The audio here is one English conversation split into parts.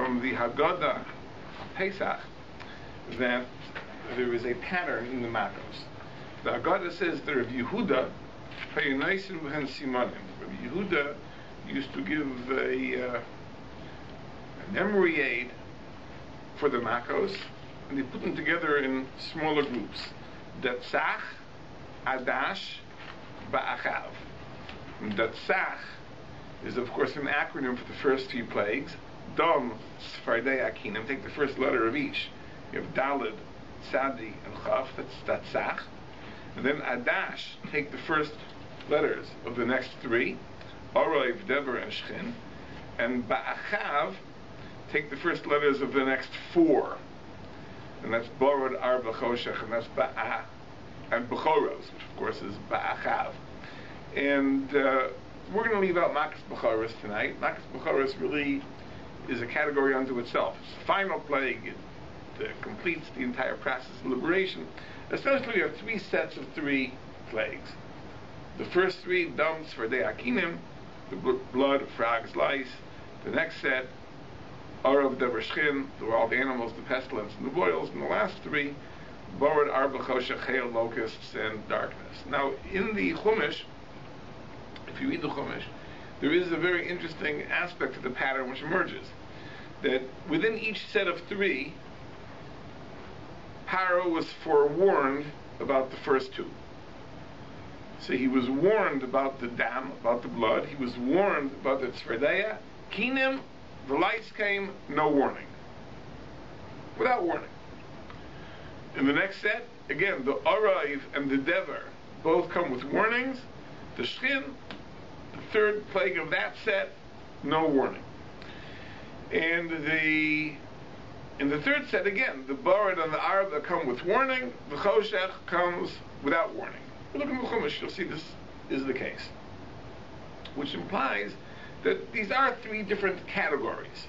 from the Haggadah Pesach that there is a pattern in the Makkos. The Haggadah says that Rabbi Yehuda, Rabbi Yehuda used to give a memory aid for the Makkos, and they put them together in smaller groups. Datzach, Adash, Ba'achav. And Datzach is, of course, an acronym for the first three plagues. Dom, Sfardei, Akinim. Take the first letter of each. You have Daled, Sadi, and Chav. That's Datzach. And then Adash, take the first letters of the next three. Oroiv, Dever, and Shchin. And Ba'achav, take the first letters of the next four. And that's Borod, Arba, Choshech, and that's Ba'a, and Bechoros, which of course is Ba'achav. And we're going to leave out Makas Bechoros tonight. Makas Bechoros really is a category unto itself. It's the final plague. It completes the entire process of liberation. Essentially, you have three sets of three plagues. The first three, Dam, Sfardei, Akinim, the blood, frogs, lice. The next set, Arav, Dever, Shchin, there were all the animals, the pestilence, and the boils. And the last three, Borod, Arba, Choshech, Hail, locusts, and darkness. Now, in the Chumash, if you read the Chumash, there is a very interesting aspect of the pattern which emerges. That within each set of three, Paro was forewarned about the first two. So he was warned about the dam, about the blood. He was warned about the tzfardeya. Kinim, the lights came, no warning. Without warning. In the next set, again, the Araiv and the Dever both come with warnings. The Shchin, the third plague of that set, no warning. And in the third set, again, the Borod and the Arba come with warning. The Choshech comes without warning. Look in the Chumash, you'll see this is the case. Which implies that these are three different categories.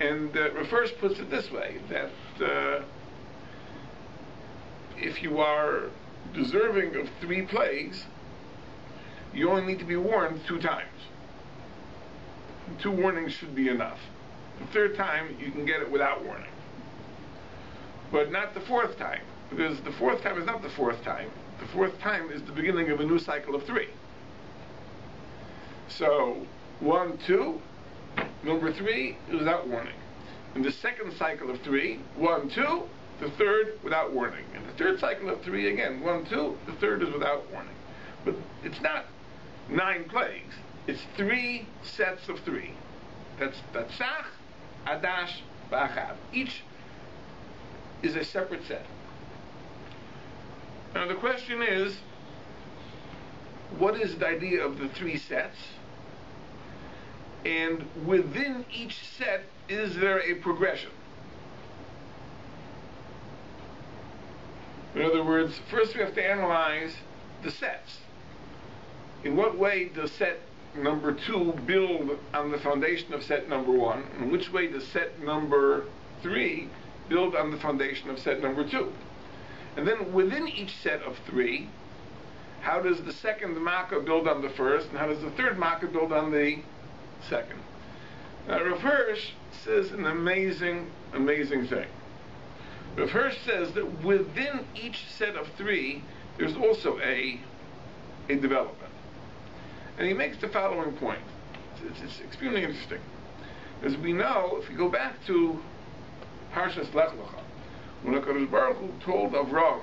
And Rosh puts it this way, that if you are deserving of three plagues, you only need to be warned 2 times. 2 warnings should be enough. The third time, you can get it without warning. But not the 4th time, because the 4th time is not the 4th time. The 4th time is the beginning of a new cycle of 3. So, 1, 2, number 3 is without warning. In the second cycle of 3, 1, 2, the third without warning. In the third cycle of 3, again, 1, 2, the third is without warning. But it's not 9 plagues. It's 3 sets of 3. That's Sach, Adash, Ba'achav. Each is a separate set. Now the question is, what is the idea of the 3 sets? And within each set, is there a progression? In other words, first we have to analyze the sets. In what way does set number 2 build on the foundation of set number 1? In which way does set number 3 build on the foundation of set number 2? And then within each set of 3, how does the second Makkah build on the first, and how does the third Makkah build on the second? Now Rav Hirsch says an amazing, amazing thing. Rav Hirsch says that within each set of 3, there's also a development. And he makes the following point. It's extremely interesting. As we know, if we go back to Parshas Lech Lecha, when HaKadosh Baruch Hu told Avram,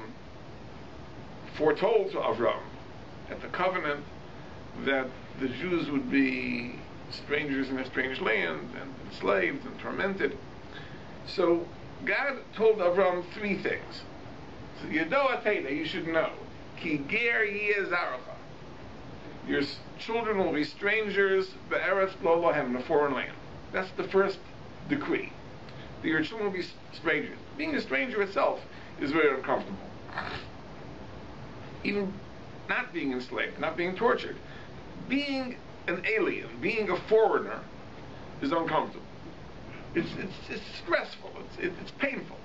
foretold to Avram, at the covenant, that the Jews would be strangers in a strange land, and enslaved and tormented. So God told Avram 3 things. So Yedo Ateda, you should know, Ki ger yeh zarecha. Your children will be strangers, be'eretz lo lohem, in a foreign land. That's the first decree. That your children will be strangers. Being a stranger itself is very uncomfortable. Even not being enslaved, not being tortured. Being an alien, being a foreigner, is uncomfortable. It's stressful, it's painful.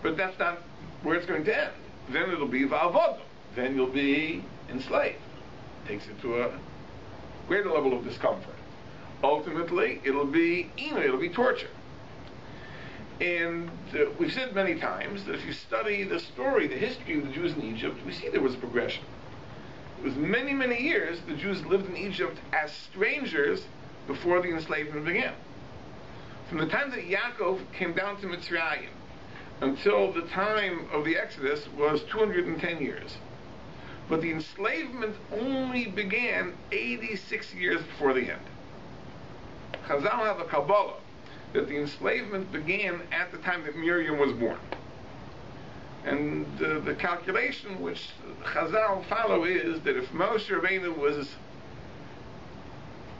But that's not where it's going to end. Then it'll be va'avodim. Then you'll be enslaved. Takes it to a greater level of discomfort. ultimately it'll be torture. And we've said many times that if you study the story, the history of the Jews in Egypt, we see there was a progression. It was many, many years the Jews lived in Egypt as strangers before the enslavement began. From the time that Yaakov came down to Mitzrayim until the time of the Exodus was 210 years. But the enslavement only began 86 years before the end. Chazal have a Kabbalah that the enslavement began at the time that Miriam was born. And the calculation which Chazal follow is that if Moshe Rabbeinu was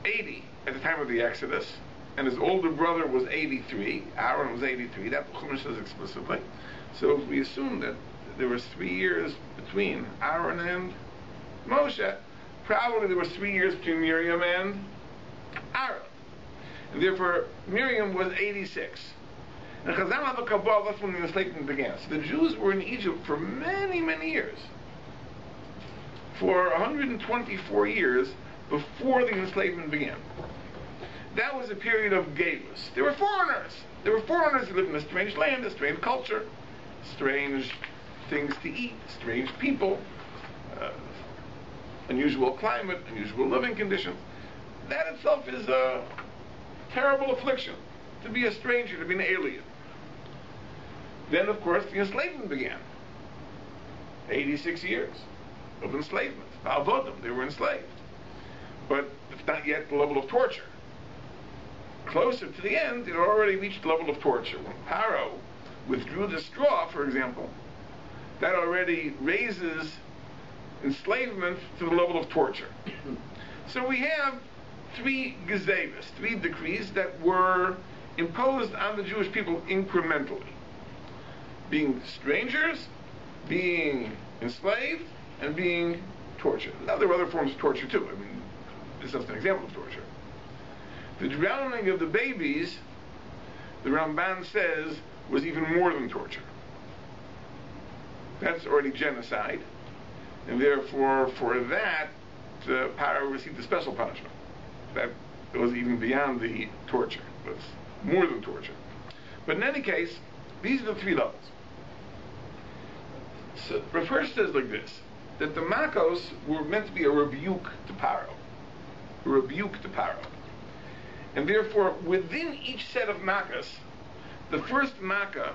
80 at the time of the Exodus, and his older brother was 83, Aaron was 83, that the Chumash says explicitly. So if we assume that there was 3 years between Aaron and Moshe, probably there was 3 years between Miriam and Aaron. And therefore, Miriam was 86. And Chazal have a Kabbalah, that's when the enslavement began. So the Jews were in Egypt for many, many years. For 124 years before the enslavement began. That was a period of Galus. There were foreigners. There were foreigners who lived in a strange land, a strange culture, strange things to eat, strange people, unusual climate, unusual living conditions. That itself is a terrible affliction, to be a stranger, to be an alien. Then, of course, the enslavement began. 86 years of enslavement. Avodim, they were enslaved. But it's not yet the level of torture. Closer to the end, it already reached the level of torture. When Paro withdrew the straw, for example, that already raises enslavement to the level of torture. So we have 3 gezeves, 3 decrees that were imposed on the Jewish people incrementally. Being strangers, being enslaved, and being tortured. Now there are other forms of torture too. I mean, this is just an example of torture. The drowning of the babies, the Ramban says, was even more than torture. That's already genocide, and therefore, for that, the Paro received a special punishment. That goes even beyond the torture. It's more than torture. But in any case, these are the 3 levels. So Rosh says like this, that the Makos were meant to be a rebuke to Paro. A rebuke to Paro. And therefore, within each set of Makkahs, the first Makkah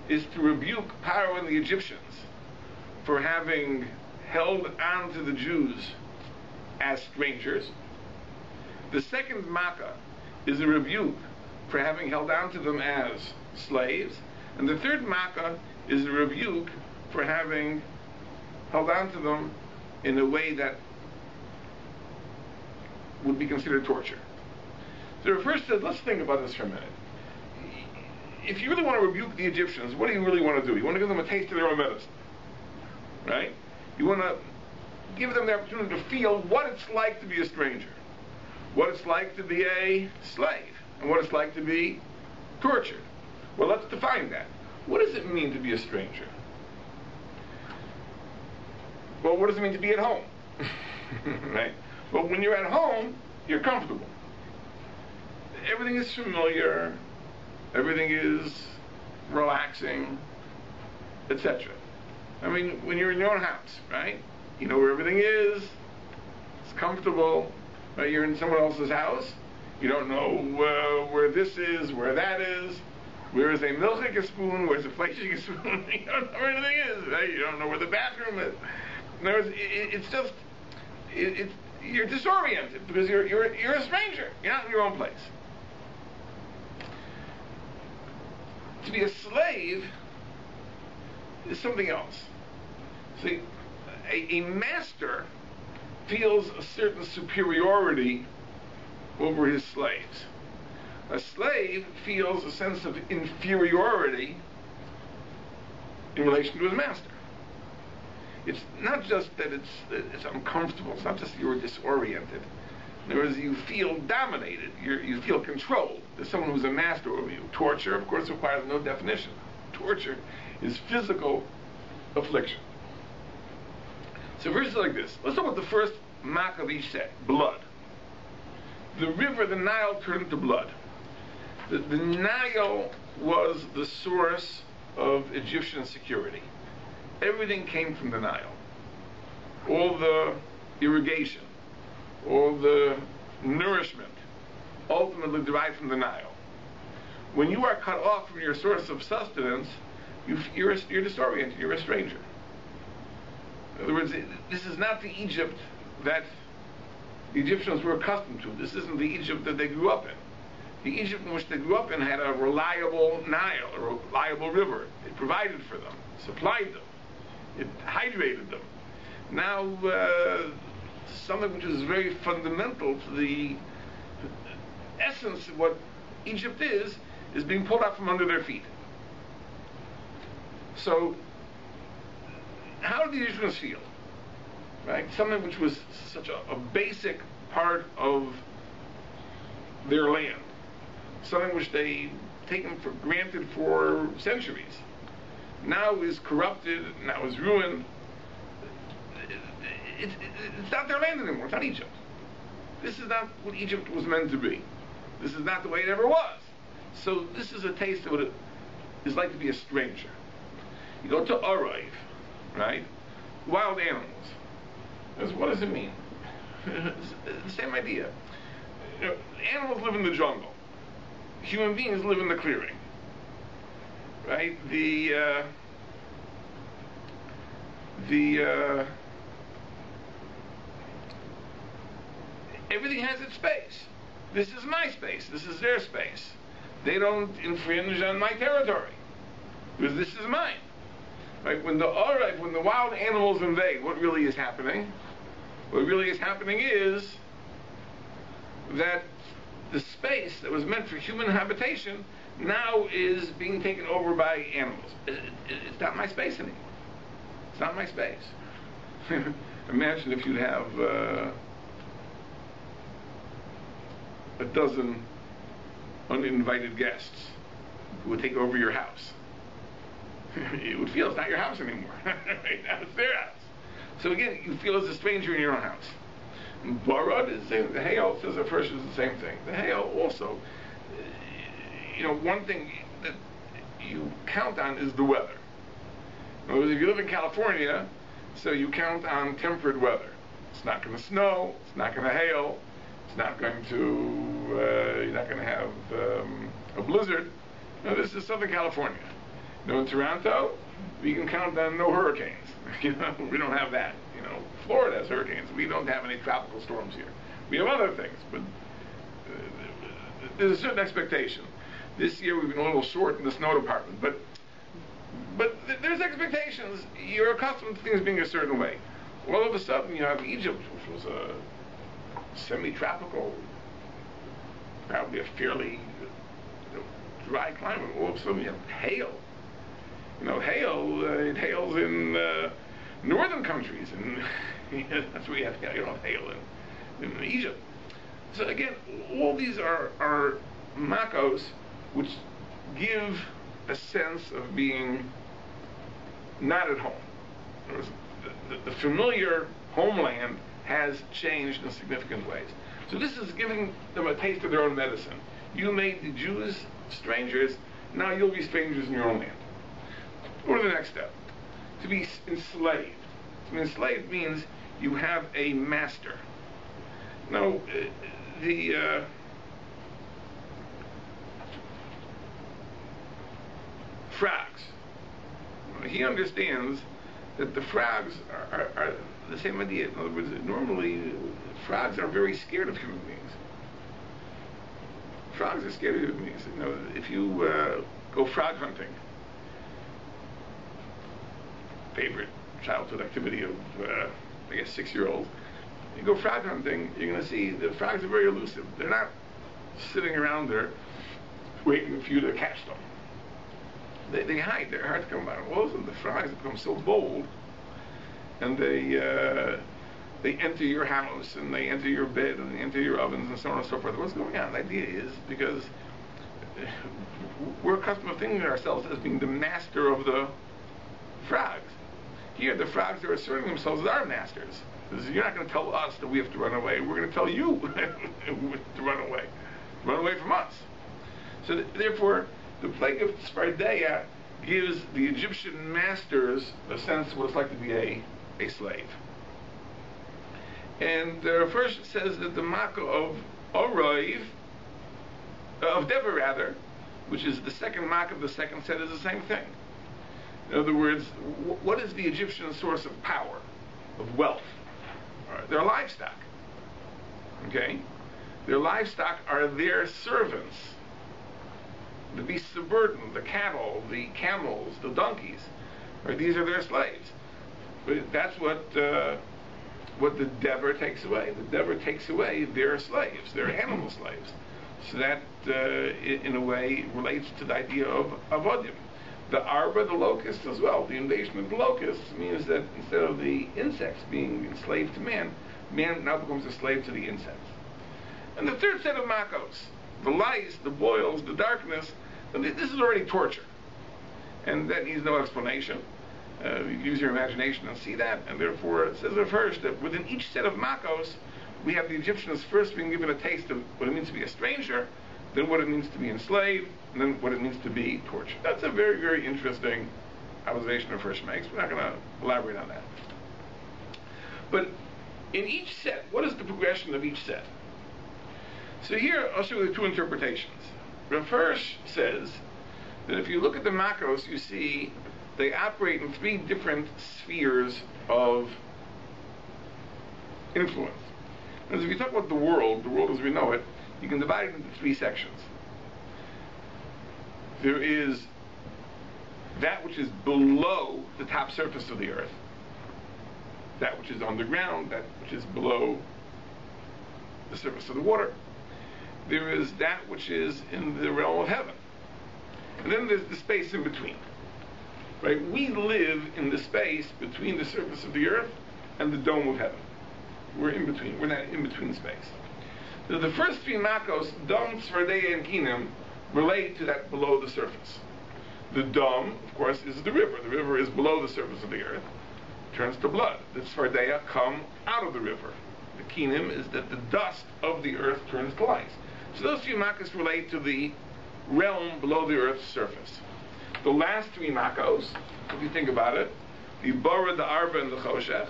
is to rebuke Paro and the Egyptians for having held on to the Jews as strangers. The second Makkah is a rebuke for having held on to them as slaves. And the third Makkah is a rebuke for having held on to them in a way that would be considered torture. So first says, let's think about this for a minute. If you really want to rebuke the Egyptians, what do you really want to do? You want to give them a taste of their own medicine, right? You want to give them the opportunity to feel what it's like to be a stranger, what it's like to be a slave, and what it's like to be tortured. Well, let's define that. What does it mean to be a stranger? Well, what does it mean to be at home? Right? Well, when you're at home, you're comfortable. Everything is familiar, everything is relaxing, etc. I mean, when you're in your own house, right? You know where everything is, it's comfortable, right? You're in someone else's house, you don't know where this is, where that is, where is a milchik spoon, where's a fleischig spoon, you don't know where anything is, right? You don't know where the bathroom is. In other words, it's just, you're disoriented because you're a stranger, you're not in your own place. To be a slave is something else. See, a master feels a certain superiority over his slaves. A slave feels a sense of inferiority in relation to his master. It's not just that it's uncomfortable. It's not just that you're disoriented. In other words, you feel dominated. You feel controlled. There's someone who's a master over you. Torture, of course, requires no definition. Torture is physical affliction. So verses like this. Let's talk about the first mark of each set, blood. the river, the Nile, turned to blood. The Nile was the source of Egyptian security. Everything came from the Nile. All the irrigation, all the nourishment, ultimately derived from the Nile. When you are cut off from your source of sustenance, you're disoriented, you're a stranger. In other words, this is not the Egypt that the Egyptians were accustomed to. This isn't the Egypt that they grew up in. The Egypt in which they grew up in had a reliable Nile, a reliable river. It provided for them, supplied them, it hydrated them. Now, something which is very fundamental to the essence of what Egypt is being pulled out from under their feet. So, how did the Egyptians feel? Right? Something which was such a basic part of their land. Something which they taken for granted for centuries. Now is corrupted, now is ruined. It's not their land anymore, it's not Egypt. This is not what Egypt was meant to be. This is not the way it ever was. So this is a taste of what it is like to be a stranger. You go to Arayv, right? Wild animals. What does it mean? It's the same idea. You know, animals live in the jungle. Human beings live in the clearing. Right? Everything has its space. This is my space. This is their space. They don't infringe on my territory because this is mine. Right? When the wild animals invade, what really is happening? What really is happening is that the space that was meant for human habitation now is being taken over by animals. It's not my space anymore. It's not my space. Imagine if you'd have a dozen uninvited guests who would take over your house. You would feel it's not your house anymore. Right now it's their house. So again, you feel as a stranger in your own house. Barad is the same. The Hayel says at first is the same thing. The Hayel also, one thing that you count on is the weather. In other words, if you live in California, so you count on temperate weather. It's not going to snow. It's not going to hail. It's not going to. You're not going to have a blizzard. No, this is Southern California. In Toronto, we can count on no hurricanes. We don't have that. Florida has hurricanes. We don't have any tropical storms here. We have other things, but there's a certain expectation. This year we've been a little short in the snow department, but there's expectations. You're accustomed to things being a certain way. All of a sudden you have Egypt, which was a semi-tropical, probably a fairly dry climate. All of a sudden you have hail. It hails in northern countries, and that's where you have hail in Egypt. So again, all these are makos which give a sense of being not at home. The familiar homeland has changed in significant ways. So this is giving them a taste of their own medicine. You made the Jews strangers, now you'll be strangers in your own land. What is the next step? To be enslaved. To be enslaved means you have a master. Now, the frogs. He understands that the frogs are the same idea. In other words, normally frogs are very scared of human beings. Frogs are scared of human beings. If you go frog hunting, favorite childhood activity of, 6-year-olds. You go frog hunting, you're going to see the frogs are very elusive. They're not sitting around there waiting for you to catch them. They hide. They're hard to come by. All of a sudden, the frogs become so bold, and they enter your house, and they enter your bed, and they enter your ovens, and so on and so forth. What's going on? The idea is because we're accustomed to thinking of ourselves as being the master of the frogs. Here, the frogs are asserting themselves as our masters. Because you're not going to tell us that we have to run away. We're going to tell you to run away. Run away from us. So therefore, the plague of Tzfardea gives the Egyptian masters a sense of what it's like to be a slave. And first it says that the Makkah of Oroiv, of Dever rather, which is the second Makkah of the second set, is the same thing. In other words, what is the Egyptian source of power, of wealth? Their livestock. Okay? Their livestock are their servants. The beasts of burden, the cattle, the camels, the donkeys. These are their slaves. But that's what the Dever takes away. The Dever takes away their slaves, their animal slaves. So that, in a way, relates to the idea of avodim. The arba, the locust as well. The invasion of the locusts means that instead of the insects being enslaved to man, man now becomes a slave to the insects. And the third set of makos, the lice, the boils, the darkness, this is already torture. And that needs no explanation. You can use your imagination and see that. And therefore, it says at first that within each set of makos, we have the Egyptians first being given a taste of what it means to be a stranger, then what it means to be enslaved, and then what it means to be tortured. That's a very, very interesting observation the first makes. We're not going to elaborate on that. But in each set, what is the progression of each set? So here, I'll show you the two interpretations. Rav Hirsch says that if you look at the makos, you see they operate in three different spheres of influence. Because if you talk about the world as we know it, you can divide it into three sections. There is that which is below the top surface of the earth, that which is underground, that which is below the surface of the water. There is that which is in the realm of heaven. And then there's the space in between. Right? We live in the space between the surface of the earth and the dome of heaven. We're in between. We're in that in-between space. So the first three makos, Dom, Tzfardea, and Kinim, relate to that below the surface. The Dom, of course, is the river. The river is below the surface of the earth. Turns to blood. The Tzfardea come out of the river. The Kinim is that the dust of the earth turns to lice. So those three makos relate to the realm below the earth's surface. The last three makos, if you think about it, the Bora, the Arba, and the Choshech,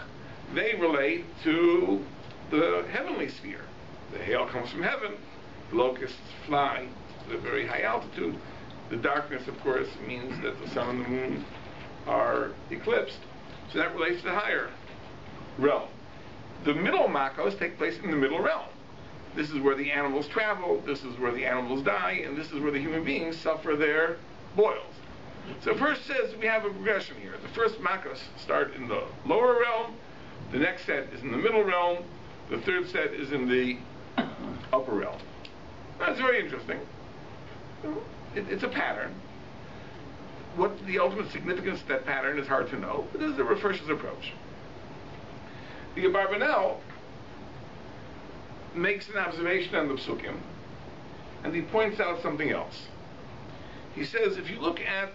they relate to the heavenly sphere. The hail comes from heaven, the locusts fly to a very high altitude. The darkness, of course, means that the sun and the moon are eclipsed. So that relates to the higher realm. The middle makos take place in the middle realm. This is where the animals travel, this is where the animals die, and this is where the human beings suffer their boils. So first says we have a progression here. The first makos start in the lower realm, the next set is in the middle realm, the third set is in the upper realm. That's very interesting. It's a pattern. What the ultimate significance of that pattern is hard to know, but this is the Rav Hirsch's approach. The Abarbanel makes an observation on the Psukim, and he points out something else. He says, if you look at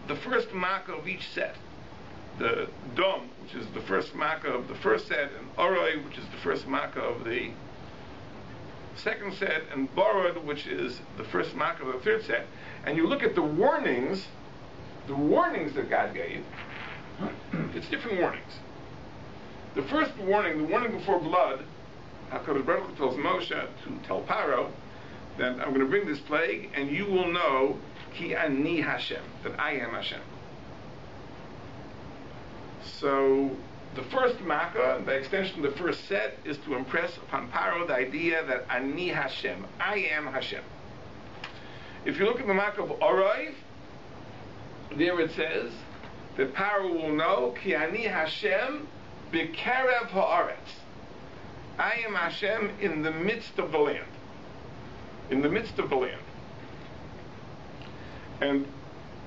the first makkah of each set, the Dom, which is the first makkah of the first set, and Oroi, which is the first makkah of the second set, and Borod, which is the first makkah of the third set, and you look at the warnings that God gave, it's different warnings. The first warning, the warning before blood, HaKadosh Baruch Hu tells Moshe to tell Paro that I'm going to bring this plague, and you will know Ki Ani Hashem, that I am Hashem. So the first makkah, by extension the first set, is to impress upon Paro the idea that Ani Hashem, I am Hashem. If you look at the makkah of Oroi, there it says that Paro will know Ki Ani Hashem B'Karev Ha'aretz. I am Hashem in the midst of the land. In the midst of the land. And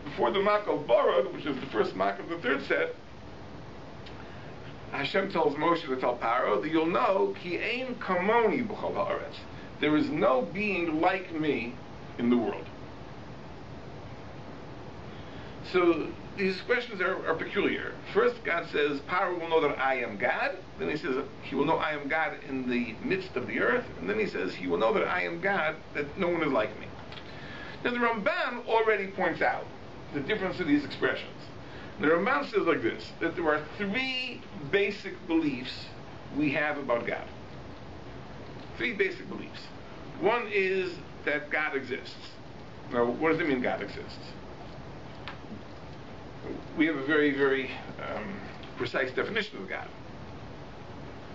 before the makkah of Borod, which is the first makkah of the third set, Hashem tells Moshe to tell Paro that you'll know Ki ein kamoni b'chol ha'aretz. There is no being like me in the world. So these expressions are peculiar. First, God says, Paro will know that I am God. Then he says, he will know I am God in the midst of the earth. And then he says, he will know that I am God, that no one is like me. Now the Ramban already points out the difference of these expressions. The Ramban says like this, that there are three basic beliefs we have about God. Three basic beliefs. One is that God exists. Now, what does it mean God exists? We have a very, very precise definition of God.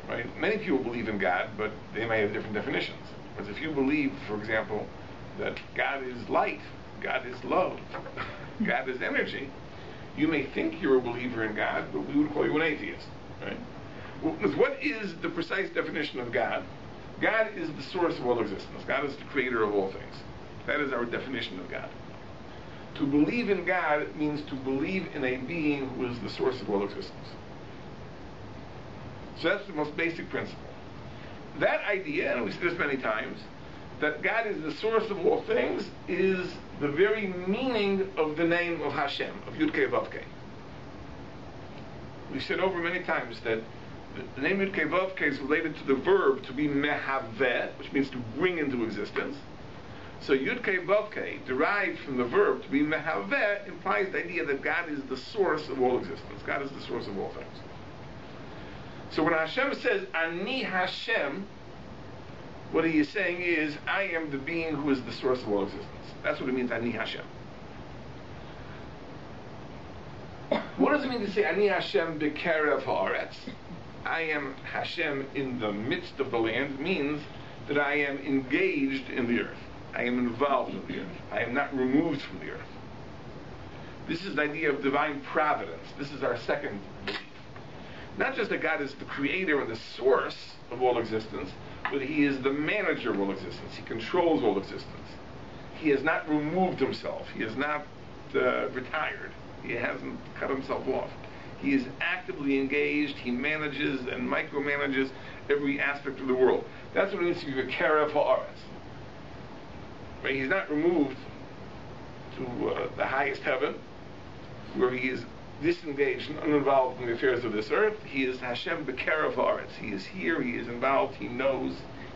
Right? Many people believe in God, but they may have different definitions. But if you believe, for example, that God is light, God is love, God is energy, you may think you're a believer in God, but we would call you an atheist. Right? Well, what is the precise definition of God? God is the source of all existence. God is the creator of all things. That is our definition of God. To believe in God means to believe in a being who is the source of all existence. So that's the most basic principle. That idea, and we see this many times, that God is the source of all things, is the very meaning of the name of Hashem, of Yud-Kei Vav-Kei. We've said over many times that the name Yud-Kei Vav-Kei is related to the verb to be mehaveh, which means to bring into existence. So Yud-Kei Vav-Kei, derived from the verb to be mehaveh, implies the idea that God is the source of all existence. God is the source of all things. So when Hashem says, Ani Hashem, what he is saying is, I am the being who is the source of all existence. That's what it means, Ani Hashem. What does it mean to say, Ani Hashem b'kerev haaretz? I am Hashem in the midst of the land, means that I am engaged in the earth. I am involved in the earth. I am not removed from the earth. This is the idea of divine providence. This is our second belief. Not just that God is the creator and the source of all existence, but he is the manager of all existence. He controls all existence. He has not removed himself. He has not retired. He hasn't cut himself off. He is actively engaged. He manages and micromanages every aspect of the world. That's what it means to be a kerev haaretz. Right? He's not removed to the highest heaven, where he is disengaged and uninvolved in the affairs of this earth. He is Hashem b'kerev haaretz. He is here, he is involved, he knows,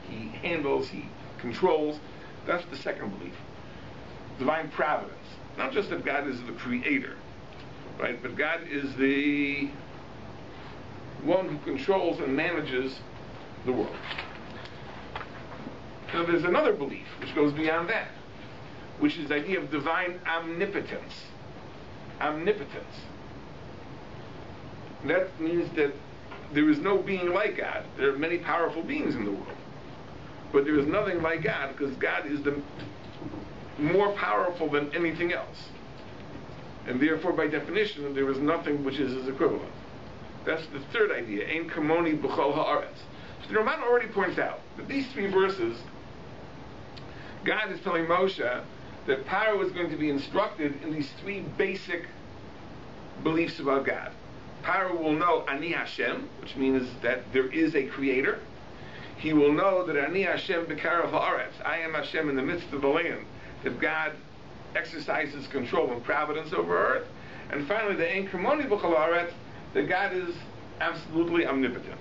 he handles, he controls. That's the second belief. Divine providence. Not just that God is the creator, right? But God is the one who controls and manages the world. Now there's another belief which goes beyond that, which is the idea of divine omnipotence. Omnipotence. That means that there is no being like God. There are many powerful beings in the world, but there is nothing like God, because God is the more powerful than anything else. And therefore, by definition, there is nothing which is his equivalent. That's the third idea. Ein kamoni b'chol haaretz. So the Ramban already points out that these three verses, God is telling Moshe that Paro is going to be instructed in these three basic beliefs about God. Paro will know Ani Hashem, which means that there is a creator. He will know that Ani Hashem b'kerev haaretz, I am Hashem in the midst of the land, that God exercises control and providence over earth. And finally, the Ein kamoni b'chol haaretz, that God is absolutely omnipotent.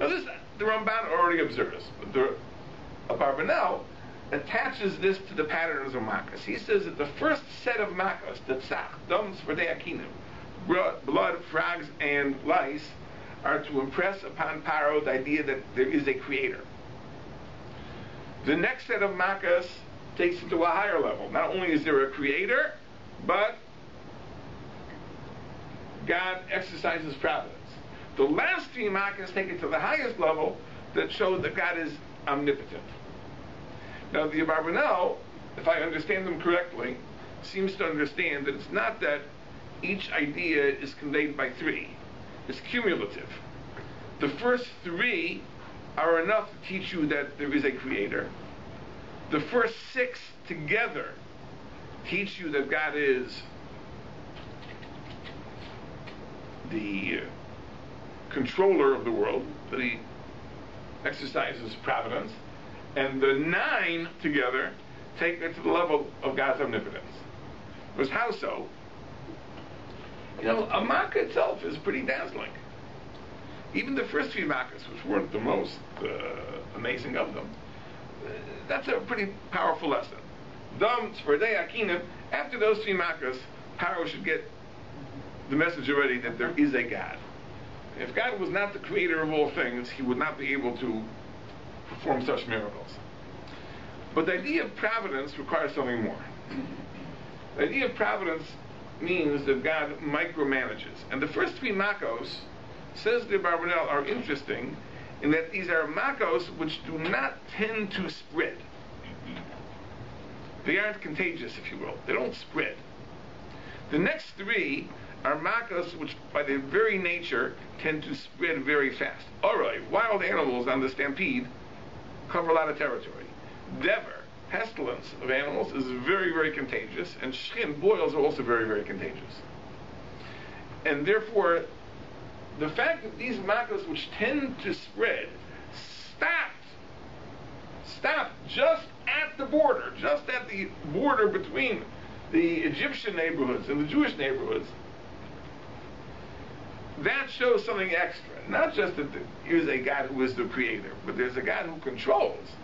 Now this, the Ramban already observes, but the Abarbanel attaches this to the patterns of makas. He says that the first set of makas, the tzach, dams for deakinim, blood, frogs, and lice, are to impress upon Paro the idea that there is a creator. The next set of makas takes it to a higher level. Not only is there a creator, but God exercises providence. The last three makas take it to the highest level, that show that God is omnipotent. Now the Abarbanel, if I understand them correctly, seems to understand that it's not that each idea is conveyed by three. It's cumulative. The first three are enough to teach you that there is a creator. The first six together teach you that God is the controller of the world, that he exercises providence. And the 9 together take it to the level of God's omnipotence. Because how so? A makkah itself is pretty dazzling. Even the first three makkahs, which weren't the most amazing of them, that's a pretty powerful lesson. After those three makkahs, Paro should get the message already that there is a God. If God was not the creator of all things, he would not be able to perform such miracles. But the idea of providence requires something more. The idea of providence means that God micromanages. And the first three makos, says the RabbiEliezer, are interesting in that these are makos which do not tend to spread. They aren't contagious, if you will. They don't spread. The next three are makos which, by their very nature, tend to spread very fast. Alright, wild animals on the stampede cover a lot of territory. Dever, pestilence of animals, is very, very contagious, and shchin, boils, are also very, very contagious. And therefore, the fact that these makos which tend to spread stopped just at the border between the Egyptian neighborhoods and the Jewish neighborhoods, that shows something extra. Not just that there is a God who is the creator, but there's a God who controls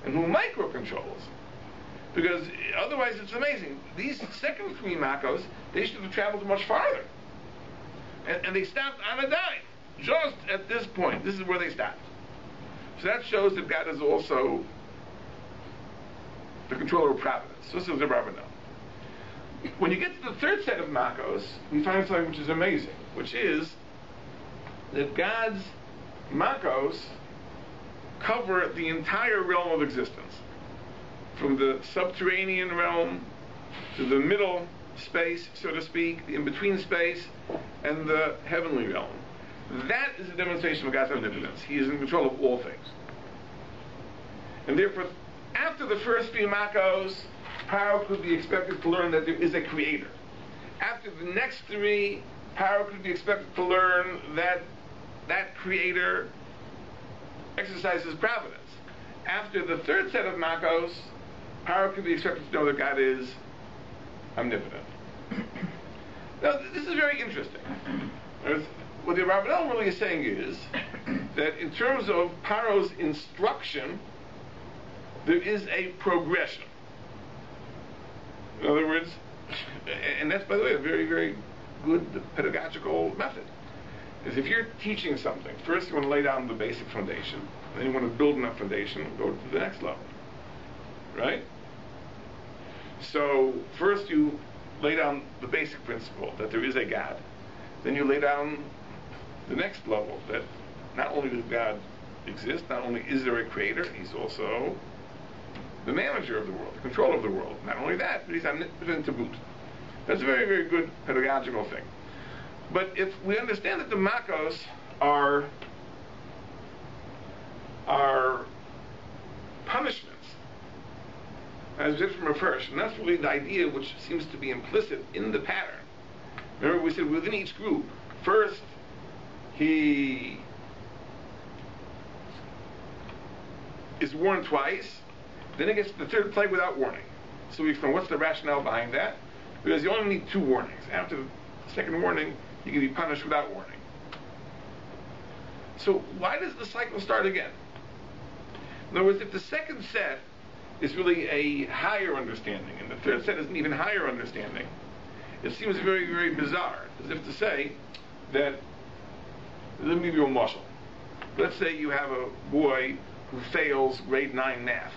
and who micro-controls. Because otherwise it's amazing. These second three makos, they should have traveled much farther. And they stopped on a dime. Just at this point. This is where they stopped. So that shows that God is also the controller of providence. So this is the RabbiEliezer. When you get to the third set of makos, we find something which is amazing, which is that God's makos cover the entire realm of existence, from the subterranean realm to the middle space, so to speak, the in-between space, and the heavenly realm. That is a demonstration of God's omnipotence. He is in control of all things. And therefore, after the first three makos, Paro could be expected to learn that there is a creator. After the next three, Paro could be expected to learn that that creator exercises providence. After the third set of makos, Paro could be expected to know that God is omnipotent. Now, this is very interesting. What the RabbiEliezer really is saying is that in terms of Paro's instruction, there is a progression. In other words, and that's, by the way, a very, very good pedagogical method, is if you're teaching something, first you want to lay down the basic foundation, then you want to build on that foundation and go to the next level. Right? So, first you lay down the basic principle that there is a God. Then you lay down the next level, that not only does God exist, not only is there a creator, he's also the manager of the world, the controller of the world. Not only that, but he's omnipotent to boot. That's a very, very good pedagogical thing. But if we understand that the makos are punishments, as we did from first, and that's really the idea which seems to be implicit in the pattern. Remember, we said within each group, first he is warned twice, then he gets the third plague without warning. So we explain what's the rationale behind that? Because you only need two warnings. After the second warning, you can be punished without warning. So why does the cycle start again? In other words, if the second set is really a higher understanding, and the third set is an even higher understanding, it seems very, very bizarre, as if to say that, let me give you a muscle. Let's say you have a boy who fails grade 9 math.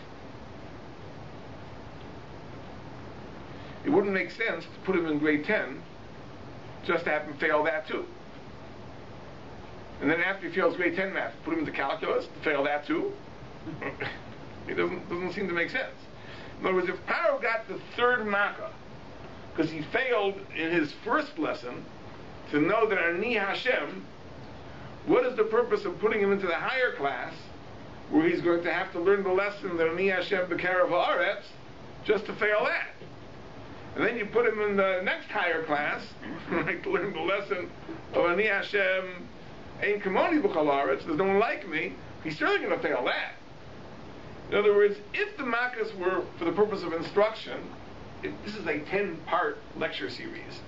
It wouldn't make sense to put him in grade 10 just to have him fail that too. And then after he fails grade 10 math, put him into calculus to fail that too? It doesn't seem to make sense. In other words, if Paro got the third makkah because he failed in his first lesson to know that Ani Hashem, what is the purpose of putting him into the higher class where he's going to have to learn the lesson that Ani Hashem B'Karav Haaretz just to fail that? And then you put him in the next higher class, right, to learn the lesson of Ani Hashem Ein Kamoni B'Chol Haaretz, there's no one like me, he's certainly going to fail that. In other words, if the makkas were for the purpose of instruction, this is a 10-part lecture series.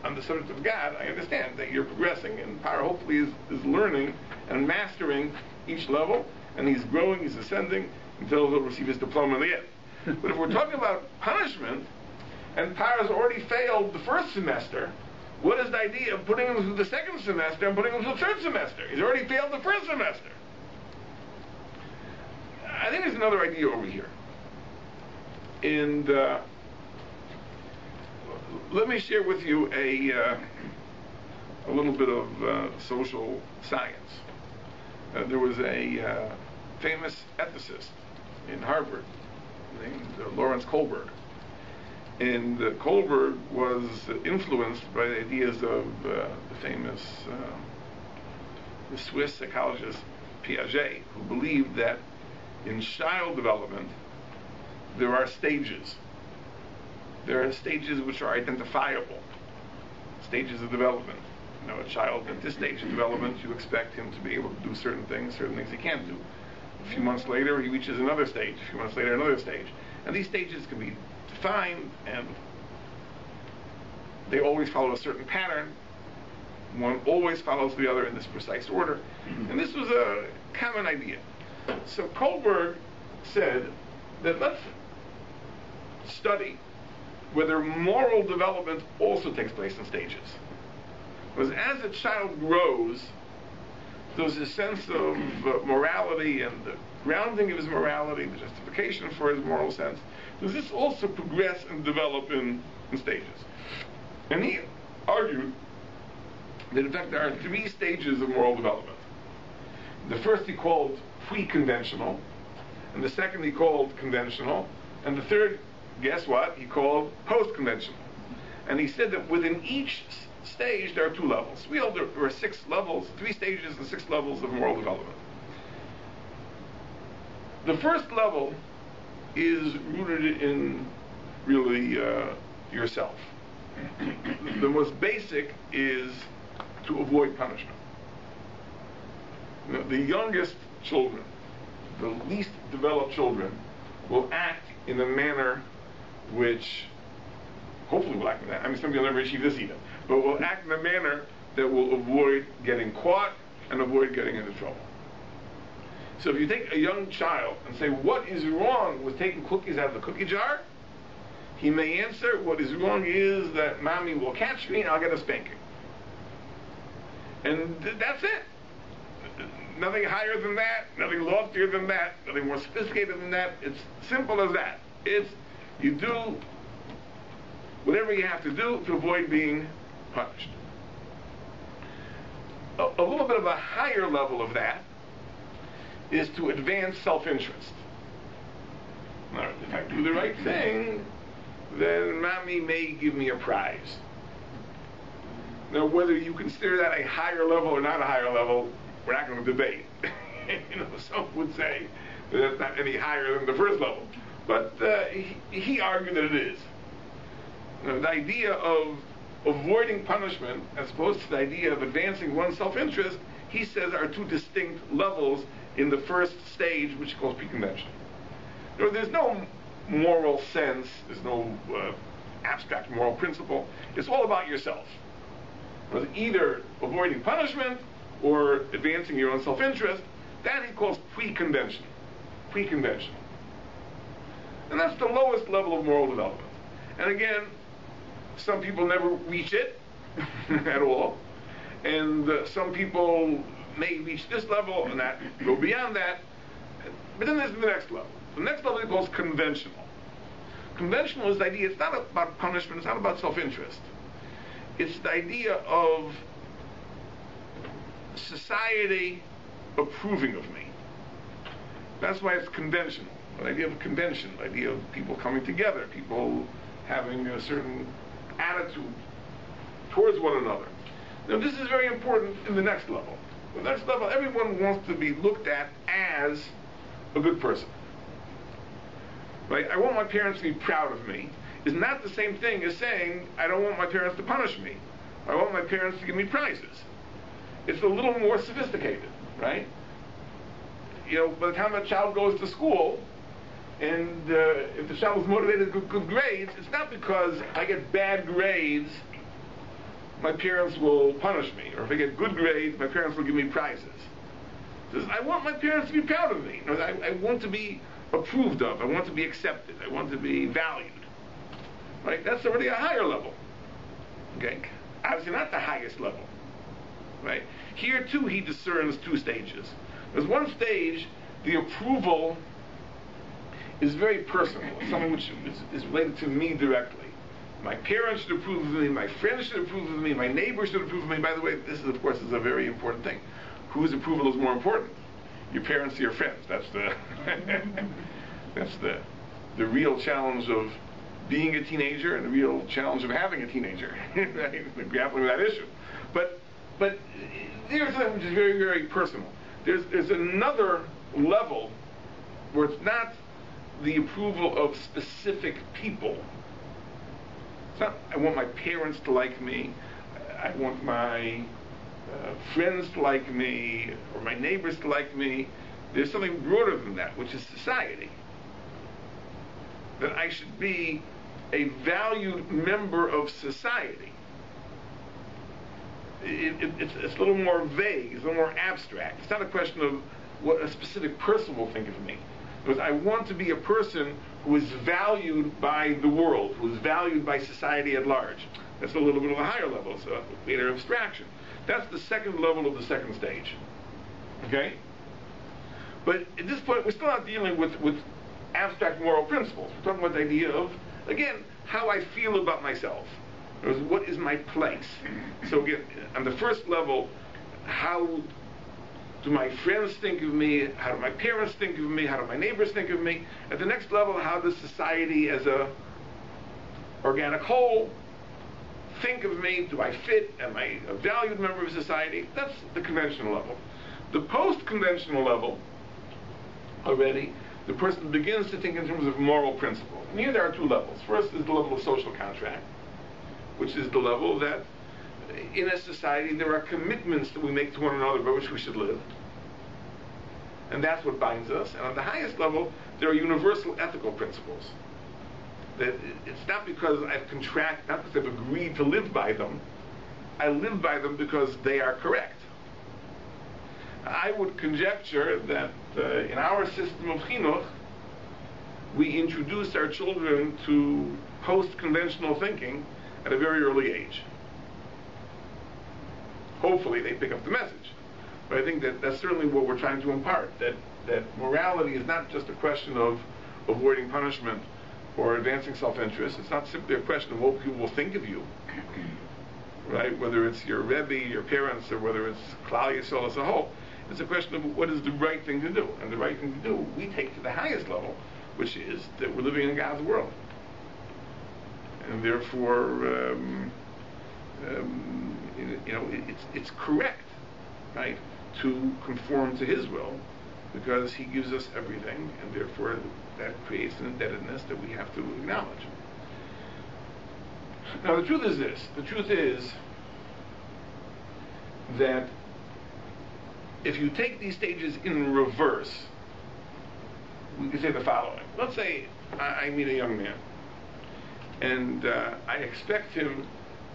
on the subject of God, I understand that you're progressing, and Paro hopefully is learning and mastering each level, and he's growing, he's ascending, until he'll receive his diploma in the end. But if we're talking about punishment, and Paro's already failed the first semester, what is the idea of putting him through the second semester and putting him through the third semester? He's already failed the first semester. I think there's another idea over here. And let me share with you a little bit of social science. There was a famous ethicist in Harvard named Lawrence Kohlberg. And Kohlberg was influenced by the ideas of the famous the Swiss psychologist Piaget, who believed that in child development there are stages. There are stages which are identifiable, stages of development. You know, a child at this stage of development, you expect him to be able to do certain things he can't do. A few months later, he reaches another stage. A few months later, another stage. And these stages can be defined, and they always follow a certain pattern. One always follows the other in this precise order. And this was a common idea. So Kohlberg said that let's study whether moral development also takes place in stages. Because as a child grows, there's a sense of morality and the grounding of his morality, the justification for his moral sense. Does this also progress and develop in stages? And he argued that in fact there are three stages of moral development. The first he called pre-conventional, and the second he called conventional, and the third, guess what, he called post-conventional. And he said that within each stage there are two levels. We all there are 6 levels, 3 stages and 6 levels of moral development. The first level is rooted in really yourself. The most basic is to avoid punishment. You know, the youngest children, the least developed children, will act in a manner which, hopefully will act in that, I mean somebody will never achieve this either, but will act in a manner that will avoid getting caught and avoid getting into trouble. So if you take a young child and say, what is wrong with taking cookies out of the cookie jar? He may answer, what is wrong is that mommy will catch me and I'll get a spanking. And that's it. Nothing higher than that, nothing loftier than that, nothing more sophisticated than that. It's simple as that. It's, you do whatever you have to do to avoid being punished. A little bit of a higher level of that is to advance self-interest. Now, if I do the right thing, then mommy may give me a prize. Now, whether you consider that a higher level or not a higher level, we're not going to debate. You know, some would say that that's not any higher than the first level. But he argued that it is. Now, the idea of avoiding punishment, as opposed to the idea of advancing one's self-interest, he says are two distinct levels in the first stage, which he calls pre-convention. You know, there's no moral sense, there's no abstract moral principle. It's all about yourself. Either avoiding punishment or advancing your own self-interest. That he calls pre-convention. Pre-convention. And that's the lowest level of moral development. And again, some people never reach it at all. And some people may reach this level and that go beyond that. But then there's the next level. The next level he calls conventional. Conventional is the idea, it's not about punishment, it's not about self-interest. It's the idea of society approving of me. That's why it's conventional. The idea of convention, the idea of people coming together, people having a certain attitude towards one another. Now this is very important in the next level. The next level, everyone wants to be looked at as a good person. Right? I want my parents to be proud of me. Is not the same thing as saying, I don't want my parents to punish me. I want my parents to give me prizes. It's a little more sophisticated, right? You know, by the time a child goes to school, and if the child is motivated to get good grades, it's not because I get bad grades my parents will punish me. Or if I get good grades, my parents will give me prizes. I want my parents to be proud of me. I want to be approved of. I want to be accepted. I want to be valued. Right? That's already a higher level. Okay? Obviously not the highest level. Right? Here too he discerns two stages. There's one stage, the approval is very personal. It's something which is related to me directly. My parents should approve of me, my friends should approve of me, my neighbors should approve of me. By the way, this is, of course, is a very important thing. Whose approval is more important? Your parents or your friends? That's the that's the real challenge of being a teenager and the real challenge of having a teenager, right? Grappling with that issue. But there's something which is very, very personal. There's another level where it's not the approval of specific people. It's not, I want my parents to like me, I want my friends to like me, or my neighbors to like me. There's something broader than that, which is society. That I should be a valued member of society. It's a little more vague, it's a little more abstract. It's not a question of what a specific person will think of me. Because I want to be a person who is valued by the world, who is valued by society at large. That's a little bit of a higher level, it's a greater abstraction. That's the second level of the second stage. Okay? But at this point, we're still not dealing with abstract moral principles. We're talking about the idea of, again, how I feel about myself. What is my place? So again, on the first level, how do my friends think of me? How do my parents think of me? How do my neighbors think of me? At the next level, how does society as a organic whole think of me? Do I fit? Am I a valued member of society? That's the conventional level. The post-conventional level, already, the person begins to think in terms of moral principle. And here there are two levels. First is the level of social contract, which is the level that in a society there are commitments that we make to one another by which we should live. And that's what binds us. And on the highest level, there are universal ethical principles. That it's not because not because I've agreed to live by them. I live by them because they are correct. I would conjecture that in our system of chinuch, we introduce our children to post-conventional thinking at a very early age. Hopefully they pick up the message. But I think that that's certainly what we're trying to impart, that morality is not just a question of avoiding punishment or advancing self-interest. It's not simply a question of what people will think of you, right? Whether it's your Rabbi, your parents, or whether it's Klal Yisrael as a whole. It's a question of what is the right thing to do. And the right thing to do, we take to the highest level, which is that we're living in God's world. And therefore, it's correct, right, to conform to His will, because He gives us everything, and therefore that creates an indebtedness that we have to acknowledge. Now the truth is this. The truth is that if you take these stages in reverse, we can say the following. Let's say I meet a young man, and I expect him,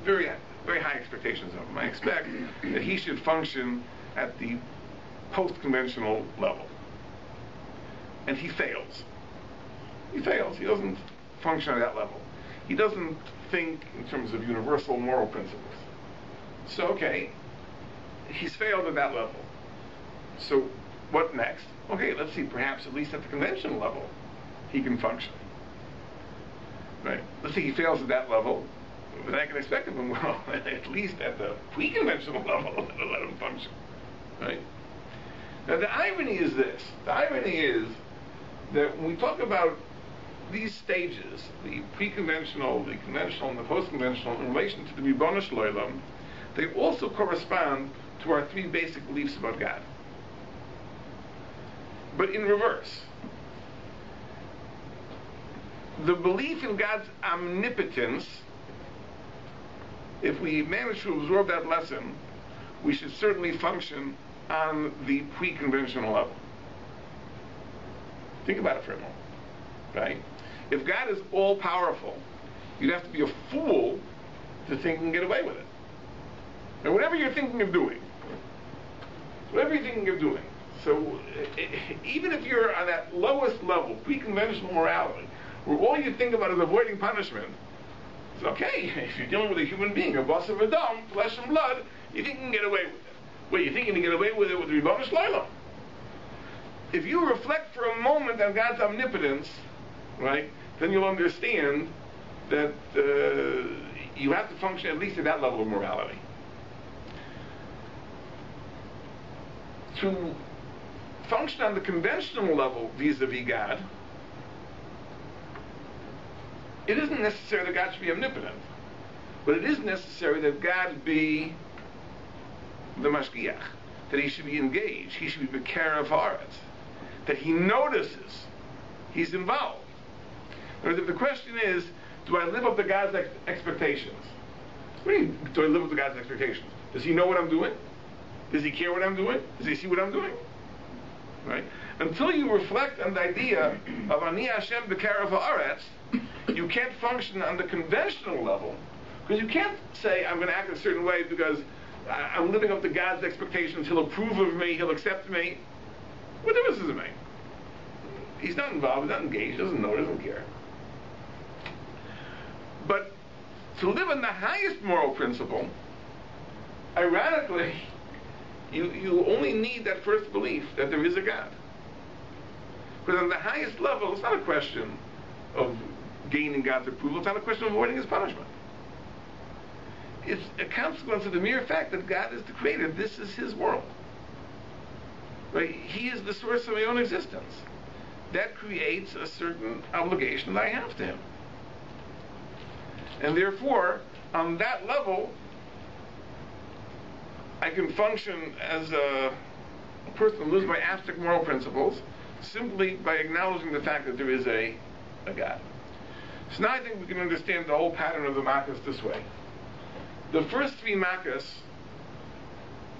very high expectations of him. I expect that he should function at the post-conventional level. And he fails. He fails. He doesn't function at that level. He doesn't think in terms of universal moral principles. So, okay, he's failed at that level. So, what next? Okay, let's see, perhaps at least at the conventional level, he can function. Right? Let's say he fails at that level, but I can expect of him, well, at least at the pre-conventional level, let him function. Right? Now, the irony is this. The irony is that when we talk about these stages, the pre-conventional, the conventional, and the post-conventional, in relation to the Ribono Shel Olam, they also correspond to our three basic beliefs about God. But in reverse. The belief in God's omnipotence, if we manage to absorb that lesson, we should certainly function on the pre-conventional level. Think about it for a moment, right? If God is all-powerful, you'd have to be a fool to think you can get away with it. And whatever you're thinking of doing, so even if you're on that lowest level, pre-conventional morality, where all you think about is avoiding punishment, it's okay. If you're dealing with a human being, a boss of a dam, flesh and blood, you think you can get away with it. Well, you think you can get away with it with the Ribono Shel Olam. If you reflect for a moment on God's omnipotence, right, then you'll understand that you have to function at least at that level of morality. To function on the conventional level vis-a-vis God, it isn't necessary that God should be omnipotent, but it is necessary that God be the mashgiach, that he should be engaged, he should be b'kerev haaretz, that he notices, he's involved. In other words, if the question is, do I live up to God's expectations? What do you mean, do I live up to God's expectations? Does he know what I'm doing? Does he care what I'm doing? Does he see what I'm doing? Right? Until you reflect on the idea of Ani Hashem b'kerev haaretz, you can't function on the conventional level, because you can't say, I'm going to act a certain way because I'm living up to God's expectations, he'll approve of me, he'll accept me. What difference does it make? He's not involved, he's not engaged, doesn't know, doesn't care. But to live on the highest moral principle, ironically, you only need that first belief that there is a God. Because on the highest level, it's not a question of gaining God's approval, it's not a question of avoiding his punishment. It's a consequence of the mere fact that God is the creator. This is his world. Right? He is the source of my own existence. That creates a certain obligation that I have to him. And therefore, on that level, I can function as a person who lives by abstract moral principles simply by acknowledging the fact that there is a God. So now I think we can understand the whole pattern of the makas this way. The first three makas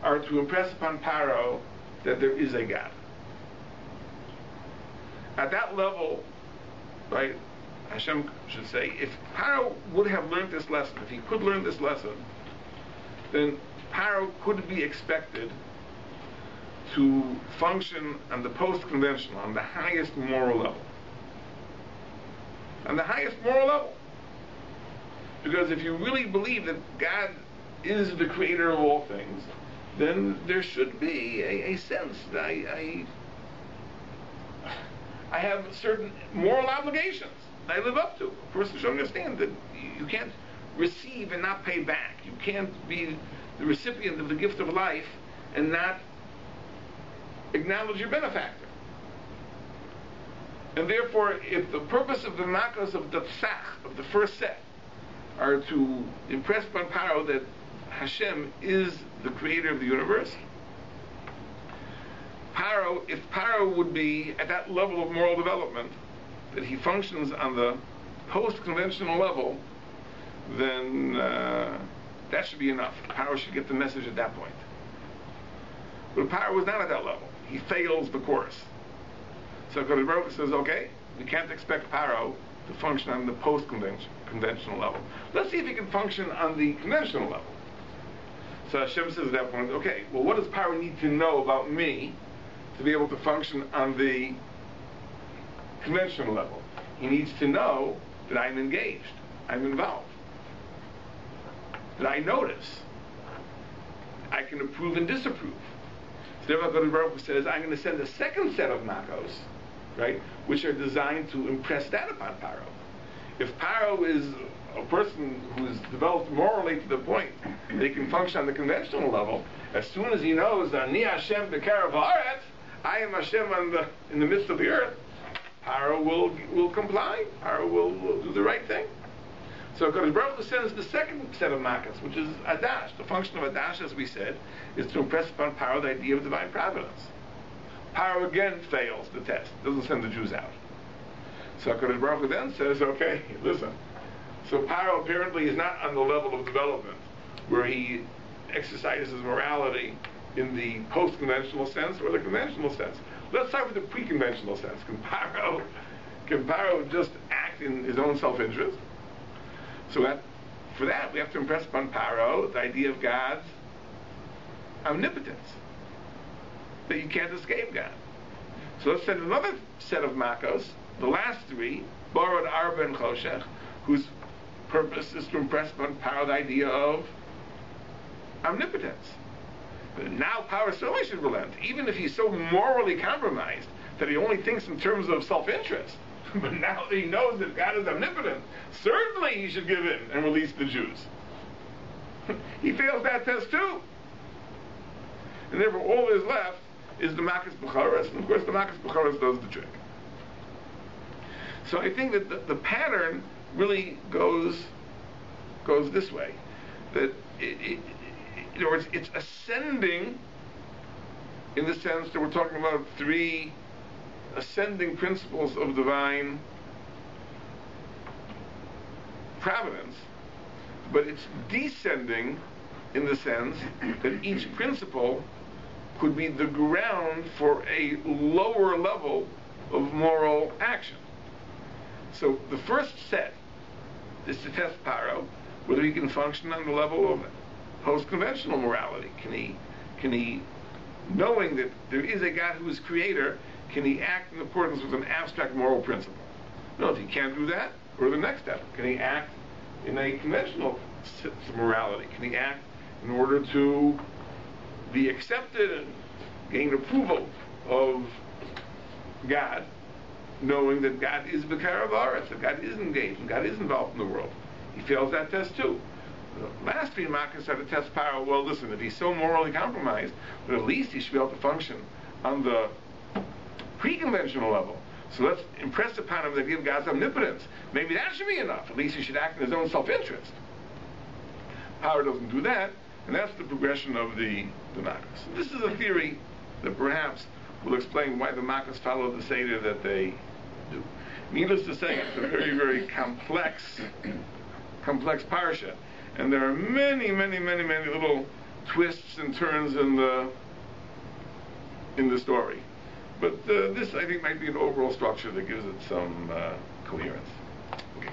are to impress upon Paro that there is a God. At that level, right, Hashem should say, if Paro would have learned this lesson, if he could learn this lesson, then Paro could be expected to function on the post-conventional, on the highest moral level. On the highest moral level. Because if you really believe that God is the creator of all things, then there should be a sense that I have certain moral obligations that I live up to. A person should understand that you can't receive and not pay back. You can't be the recipient of the gift of life and not acknowledge your benefactor. And therefore, if the purpose of the makas of the tzach, of the first set, are to impress upon Paro that Hashem is the creator of the universe, if Paro would be at that level of moral development, that he functions on the post-conventional level, then that should be enough. Paro should get the message at that point. But Paro was not at that level. He fails the course. So Kodesh Baruch Hu says, okay, we can't expect Paro to function on the post-conventional level. Let's see if he can function on the conventional level. So Hashem says at that point, okay, well, what does Paro need to know about me to be able to function on the conventional level? He needs to know that I'm engaged, I'm involved, that I notice, I can approve and disapprove. So therefore Kodesh Baruch Hu says, I'm going to send a second set of makos, right, which are designed to impress that upon Paro. If Paro is a person who's developed morally to the point that he can function on the conventional level, as soon as he knows that Ani Hashem b'kerev haaretz, I am Hashem in the midst of the earth, Paro will comply. Paro will do the right thing. So Kodesh Baruch Hu sends the second set of makas, which is Adash. The function of Adash, as we said, is to impress upon Paro the idea of divine providence. Paro again fails the test, doesn't send the Jews out. So Kodesh Baruch Hu then says, okay, listen. So Paro apparently is not on the level of development where he exercises morality in the post-conventional sense or the conventional sense. Let's start with the pre-conventional sense. Can Paro just act in his own self-interest? So for that we have to impress upon Paro the idea of God's omnipotence, that you can't escape God. So let's send another set of makos, the last three, Borod, Arba, and Choshech, whose purpose is to impress upon Paro the idea of omnipotence. But now Paro certainly should relent, even if he's so morally compromised that he only thinks in terms of self-interest. But now that he knows that God is omnipotent, certainly he should give in and release the Jews. He fails that test too. And therefore all that is left is the Makas B'charas, and of course the Makas B'charas does the trick. So I think that the pattern really goes this way. That in other words, it's ascending in the sense that we're talking about three ascending principles of divine providence, but it's descending in the sense that each principle could be the ground for a lower level of moral action. So the first set is to test Paro, whether he can function on the level of post-conventional morality. Can he, knowing that there is a God who is creator, can he act in accordance with an abstract moral principle? No, if he can't do that, go to the next step. Can he act in a conventional morality? Can he act in order to be accepted and gain approval of God, knowing that God is B'karav Haaretz, that God is engaged, and God is involved in the world? He fails that test too. The last three makas are to test Paro. Well, listen, if he's so morally compromised, but at least he should be able to function on the pre-conventional level. So let's impress upon him that give God's omnipotence. Maybe that should be enough. At least he should act in his own self-interest. Paro doesn't do that, and that's the progression of the makas. This is a theory that perhaps will explain why the makas follow the Seder that they do. Needless to say, it's a very, very complex parsha, and there are many, many, many, many little twists and turns in the story. But this, I think, might be an overall structure that gives it some coherence. Okay.